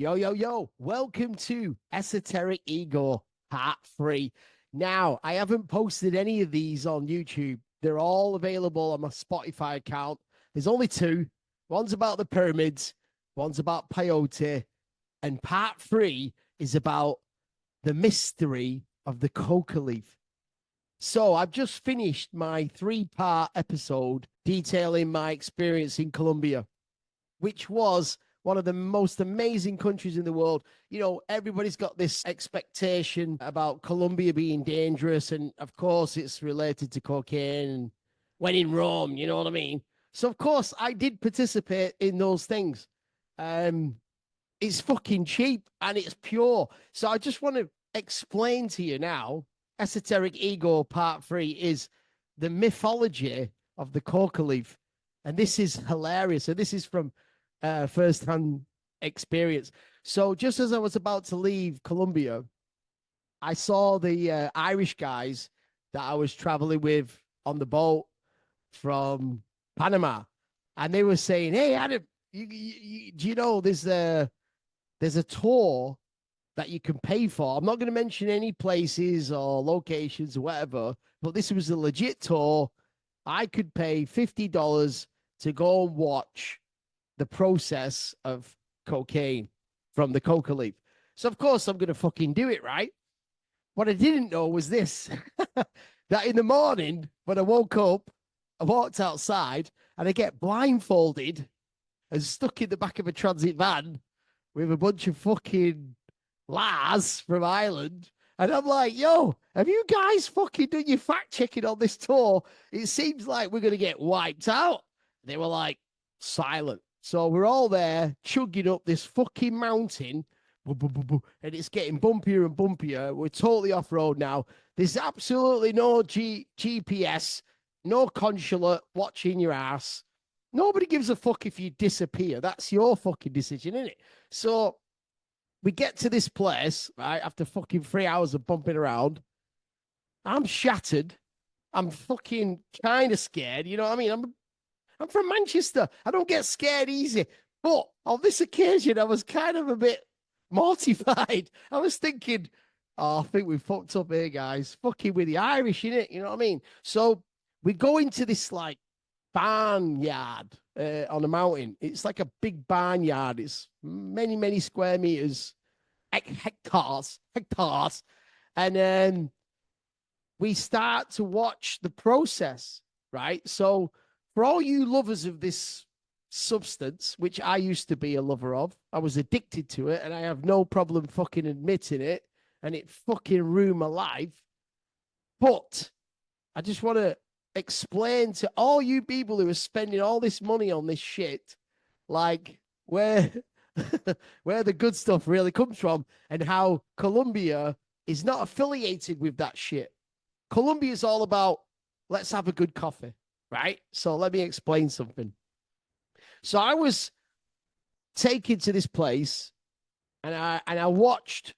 Yo, yo, yo. Welcome to Esoteric Ego Part 3. Now, I haven't posted any of these on YouTube. They're all available on my Spotify account. There's only two. One's about the pyramids, one's about peyote, and Part 3 is about the mystery of the coca leaf. So I've just finished my 3-part episode detailing my experience in Colombia, which was one of the most amazing countries in the world. You know, everybody's got this expectation about Colombia being dangerous. And of course, it's related to cocaine and when in Rome, you know what I mean? So, of course, I did participate in those things. It's fucking cheap and it's pure. So I just want to explain to you now, Esoteric Ego Part 3 is the mythology of the coca leaf. And this is hilarious. So this is from first-hand experience. So just as I was about to leave Colombia, I saw the Irish guys that I was traveling with on the boat from Panama, and they were saying, "Hey, Adam, do you know there's a tour that you can pay for? I'm not going to mention any places or locations or whatever, but this was a legit tour. I could pay $50 to go and watch the process of cocaine from the coca leaf. So, of course, I'm going to fucking do it, right? What I didn't know was this, that in the morning, when I woke up, I walked outside and I get blindfolded and stuck in the back of a transit van with a bunch of fucking lads from Ireland. And I'm like, yo, have you guys fucking done your fact checking on this tour? It seems like we're going to get wiped out. They were like, silent. So we're all there chugging up this fucking mountain, and it's getting bumpier and bumpier. We're totally off road now. There's absolutely no GPS, no consulate watching your ass. Nobody gives a fuck if you disappear. That's your fucking decision, isn't it? So we get to this place, right, after fucking 3 hours of bumping around. I'm shattered. I'm fucking kind of scared. You know what I mean? I'm from Manchester. I don't get scared easy. But on this occasion, I was kind of a bit mortified. I was thinking, oh, I think we fucked up here, guys. Fucking with the Irish, innit? You know what I mean? So we go into this, like, barnyard on a mountain. It's like a big barnyard. It's many, many square meters, hectares. And then we start to watch the process, right? So for all you lovers of this substance, which I used to be a lover of, I was addicted to it, and I have no problem fucking admitting it, and it fucking ruined my life. But I just want to explain to all you people who are spending all this money on this shit, like where where the good stuff really comes from, and how Colombia is not affiliated with that shit. Colombia is all about, let's have a good coffee. Right? So let me explain something. So I was taken to this place, and I watched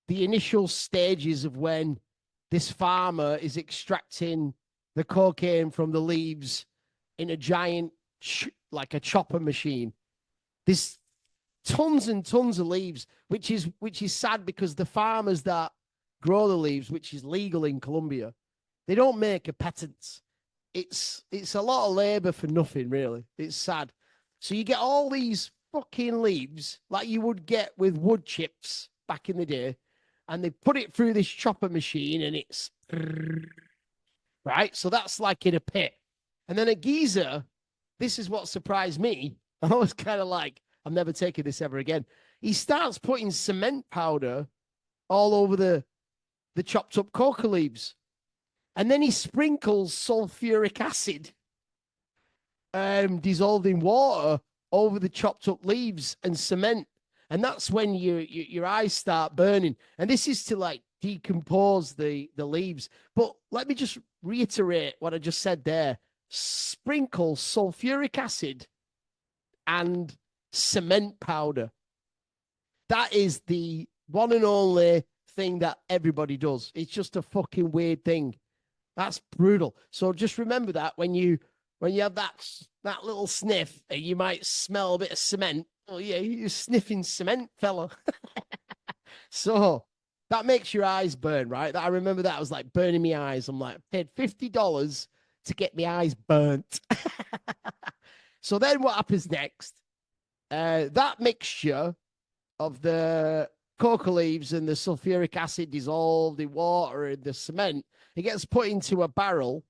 the initial stages of when this farmer is extracting the cocaine from the leaves in a giant, like a chopper machine. There's tons and tons of leaves, which is sad because the farmers that grow the leaves, which is legal in Colombia, they don't make a patent. It's a lot of labor for nothing, really. It's sad. So you get all these fucking leaves like you would get with wood chips back in the day, and they put it through this chopper machine, and it's right. So that's like in a pit. And then a geezer, this is what surprised me. I was kind of like, I'm never taking this ever again. He starts putting cement powder all over the chopped up coca leaves. And then he sprinkles sulfuric acid dissolved in water over the chopped up leaves and cement. And that's when your eyes start burning. And this is to like decompose the leaves. But let me just reiterate what I just said there. Sprinkle sulfuric acid and cement powder. That is the one and only thing that everybody does. It's just a fucking weird thing. That's brutal. So just remember that when you have that little sniff, you might smell a bit of cement. Oh, yeah, you're sniffing cement, fella. So that makes your eyes burn, right? I remember that was like burning my eyes. I'm like, I paid $50 to get my eyes burnt. So then what happens next? That mixture of the coca leaves and the sulfuric acid dissolved in water and the cement, it gets put into a barrel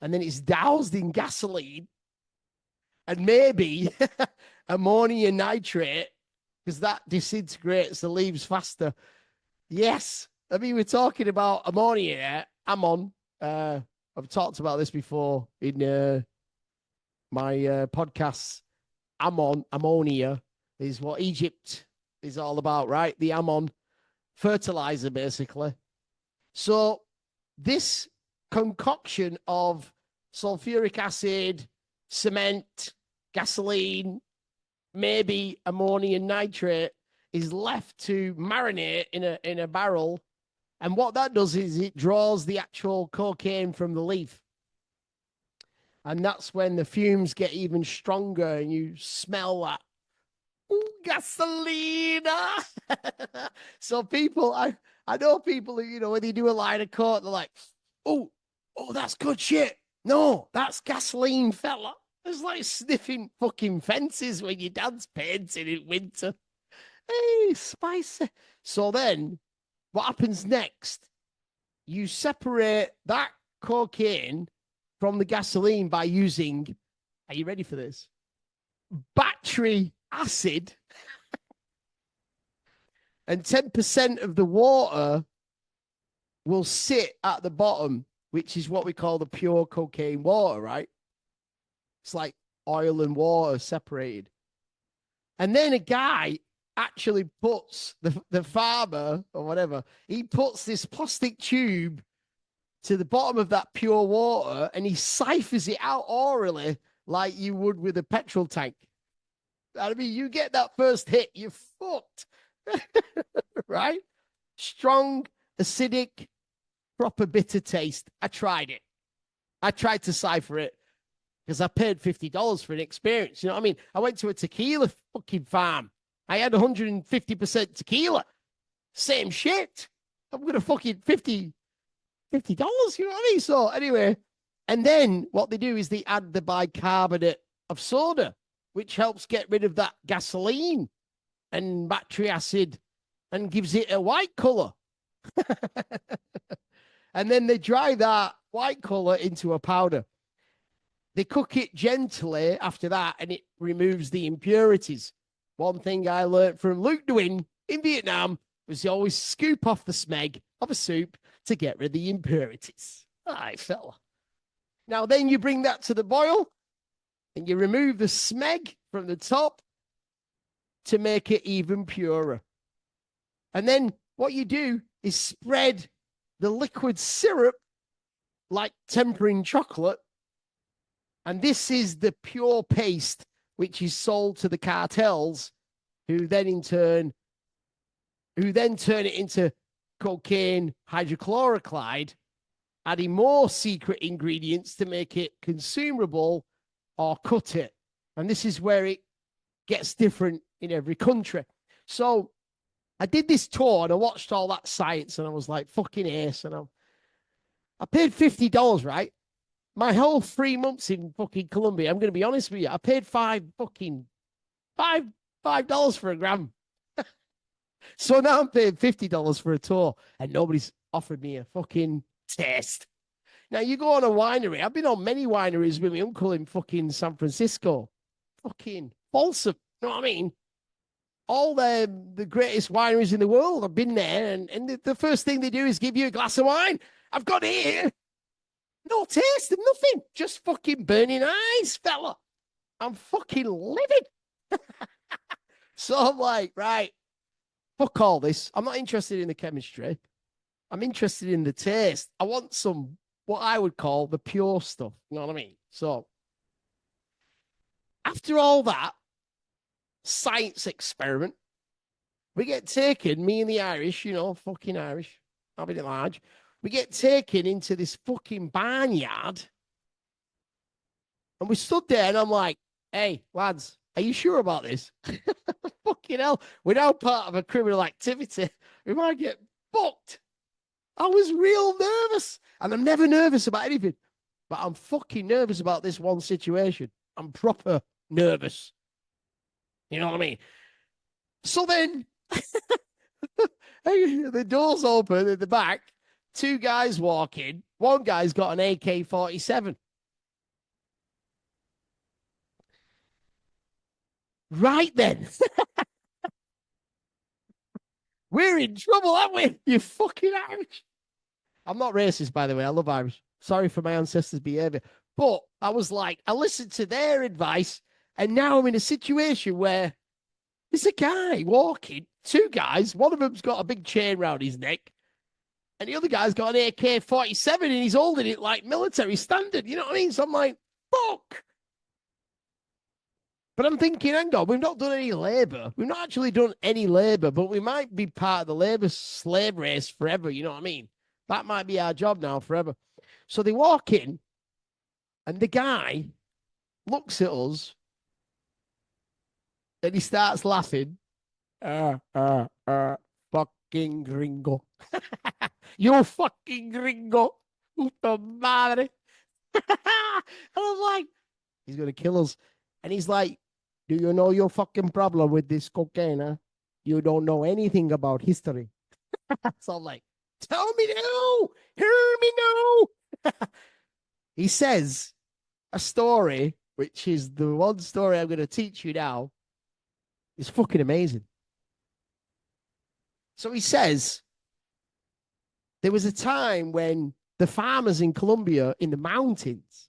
and then it's doused in gasoline and maybe ammonium nitrate because that disintegrates the leaves faster. Yes. I mean, we're talking about ammonia here. Ammon. I've talked about this before in my podcasts. Ammonia is what Egypt is all about, right? The ammon fertilizer, basically. So this concoction of sulfuric acid, cement, gasoline, maybe ammonium nitrate is left to marinate in a barrel. And what that does is it draws the actual cocaine from the leaf. And that's when the fumes get even stronger and you smell that. Ooh, gasoline. So people, I know people who, you know, when they do a line of coke, they're like, oh, that's good shit. No, that's gasoline, fella. It's like sniffing fucking fences when your dad's painting in winter. Hey, spicy. So then what happens next? You separate that cocaine from the gasoline by using, are you ready for this? Battery acid. And 10% of the water will sit at the bottom, which is what we call the pure cocaine water, right? It's like oil and water separated. And then a guy actually puts the farmer or whatever, he puts this plastic tube to the bottom of that pure water and he siphons it out orally like you would with a petrol tank. I mean, you get that first hit, you're fucked. Right? Strong, acidic, proper bitter taste. I tried it. I tried to cipher it because I paid $50 for an experience. You know what I mean? I went to a tequila fucking farm. I had 150% tequila. Same shit. I'm going to fucking $50. You know what I mean? So anyway, and then what they do is they add the bicarbonate of soda, which helps get rid of that gasoline and battery acid and gives it a white color. And then they dry that white color into a powder. They cook it gently after that and it removes the impurities. One thing I learned from Luke doing in Vietnam was you always scoop off the smeg of a soup to get rid of the impurities. Aye, fella. Now then you bring that to the boil and you remove the smeg from the top to make it even purer. And then what you do is spread the liquid syrup like tempering chocolate. And this is the pure paste, which is sold to the cartels, who then turn it into cocaine hydrochloride, adding more secret ingredients to make it consumable or cut it. And this is where it gets different in every country. So I did this tour and I watched all that science and I was like, fucking ace. And I paid $50, right? My whole 3 months in fucking Colombia, I'm going to be honest with you, I paid $5 for a gram. So now I'm paying $50 for a tour and nobody's offered me a fucking taste. Now you go on a winery. I've been on many wineries with my uncle in fucking San Francisco. Fucking Folsom. You know what I mean? All the greatest wineries in the world. I've been there, and the first thing they do is give you a glass of wine. I've got it here. No taste of nothing. Just fucking burning eyes, fella. I'm fucking livid. So I'm like, right, fuck all this. I'm not interested in the chemistry. I'm interested in the taste. I want some, what I would call the pure stuff. You know what I mean? So after all that science experiment, we get taken, me and the Irish, you know, fucking Irish, having it large. We get taken into this fucking barnyard. And we stood there and I'm like, hey, lads, Are you sure about this? Fucking hell. We're now part of a criminal activity. We might get fucked. I was real nervous. And I'm never nervous about anything. But I'm fucking nervous about this one situation. I'm proper nervous. You know what I mean? So then the doors open at the back. Two guys walk in. One guy's got an AK-47. Right then. We're in trouble, aren't we? You fucking Irish. I'm not racist, by the way. I love Irish. Sorry for my ancestors' behavior. But I was like, I listened to their advice, and now I'm in a situation where there's a guy walking, two guys. One of them's got a big chain around his neck, and the other guy's got an AK-47, and he's holding it like military standard. You know what I mean? So I'm like, fuck. But I'm thinking, hang on, we've not done any labor. We've not actually done any labor, but we might be part of the labor slave race forever. You know what I mean? That might be our job now forever. So they walk in, and the guy looks at us, and he starts laughing. Fucking gringo. You fucking gringo. Puta madre. And I'm like, he's going to kill us. And he's like, do you know your fucking problem with this cocaine? Huh? You don't know anything about history. So I'm like, tell me now. Hear me now. He says a story, which is the one story I'm going to teach you now. It's fucking amazing. So he says there was a time when the farmers in Colombia in the mountains,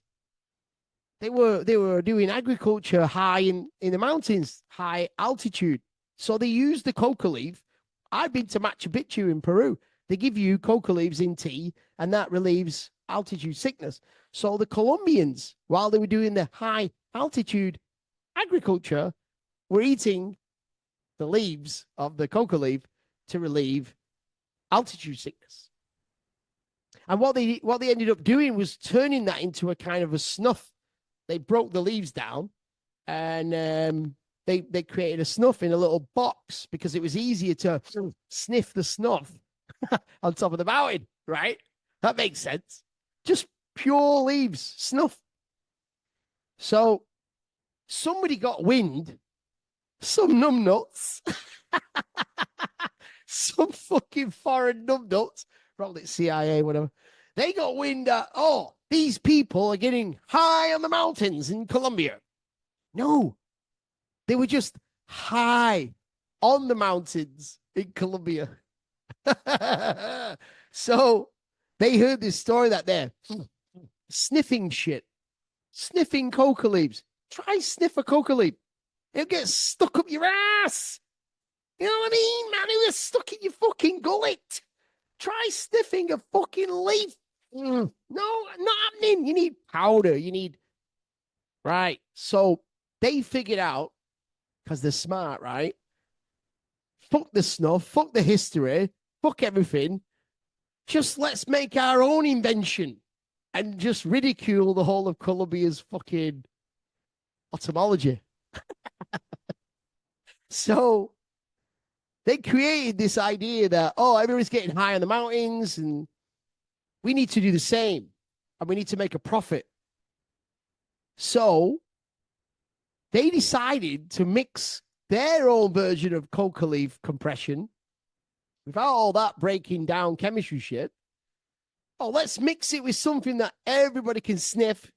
they were doing agriculture high in the mountains, high altitude. So they used the coca leaf. I've been to Machu Picchu in Peru. They give you coca leaves in tea, and that relieves altitude sickness. So the Colombians, while they were doing the high altitude agriculture, were eating the leaves of the coca leaf to relieve altitude sickness. And what they ended up doing was turning that into a kind of a snuff. They broke the leaves down, and they created a snuff in a little box because it was easier to sniff the snuff on top of the mountain, right? That makes sense. Just pure leaves, snuff. So somebody got wind, some numbnuts, some fucking foreign numbnuts, probably CIA, whatever. They got wind that, oh, these people are getting high on the mountains in Colombia. No, they were just high on the mountains in Colombia. So they heard this story that they're sniffing shit, sniffing coca leaves. Try sniff a coca leaf. It'll get stuck up your ass. You know what I mean, man? It was stuck in your fucking gullet. Try sniffing a fucking leaf. No, not happening. You need powder. You need... Right. So they figured out, because they're smart, right? Fuck the snuff. Fuck the history. Fuck everything. Just let's make our own invention and just ridicule the whole of Colombia's fucking etymology. So they created this idea that, oh, everyone's getting high on the mountains and we need to do the same and we need to make a profit. So they decided to mix their own version of coca leaf compression without all that breaking down chemistry shit. Oh, let's mix it with something that everybody can sniff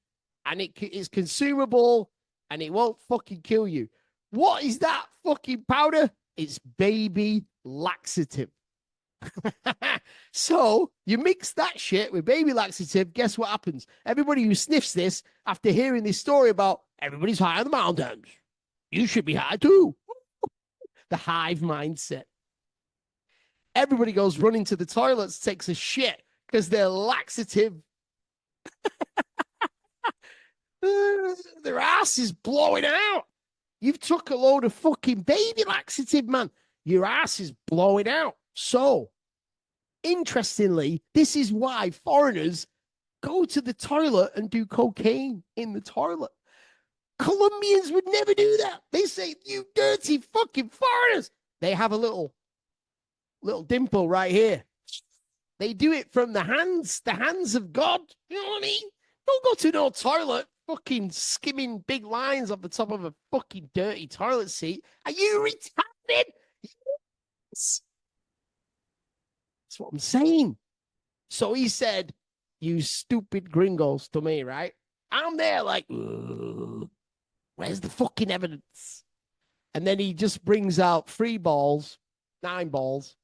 and it is consumable and it won't fucking kill you. What is that fucking powder? It's baby laxative. So you mix that shit with baby laxative, guess what happens? Everybody who sniffs this, after hearing this story about everybody's high on the mountains, you should be high too. The hive mindset. Everybody goes running to the toilets, takes a shit because they're laxative. Their ass is blowing out. You've took a load of fucking baby laxative, man. Your ass is blowing out. So, interestingly, this is why foreigners go to the toilet and do cocaine in the toilet. Colombians would never do that. They say, you dirty fucking foreigners. They have a little dimple right here. They do it from the hands of God. You know what I mean? Don't go to no toilet fucking skimming big lines off the top of a fucking dirty toilet seat. Are you retarded? That's what I'm saying. So he said, you stupid gringos to me, right? I'm there like, where's the fucking evidence? And then he just brings out 9 balls,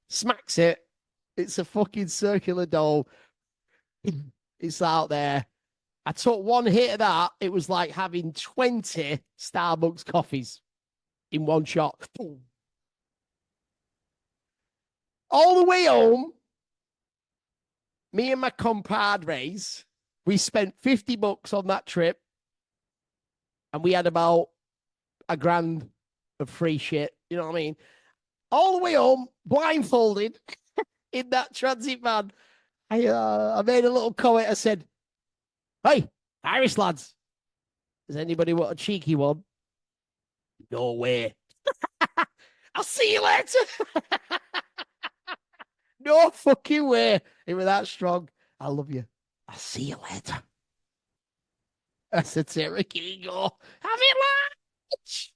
smacks it. It's a fucking circular dough. It's out there. I took one hit of that. It was like having 20 Starbucks coffees in one shot. All the way home, me and my compadres, we spent $50 on that trip. And we had about $1,000 of free shit. You know what I mean? All the way home, blindfolded in that transit van. I made a little comment. I said, hey, Irish lads, does anybody want a cheeky one? No way. I'll see you later. No fucking way. It was that strong. I love you. I'll see you later. Esoteric ego. Have it, lads.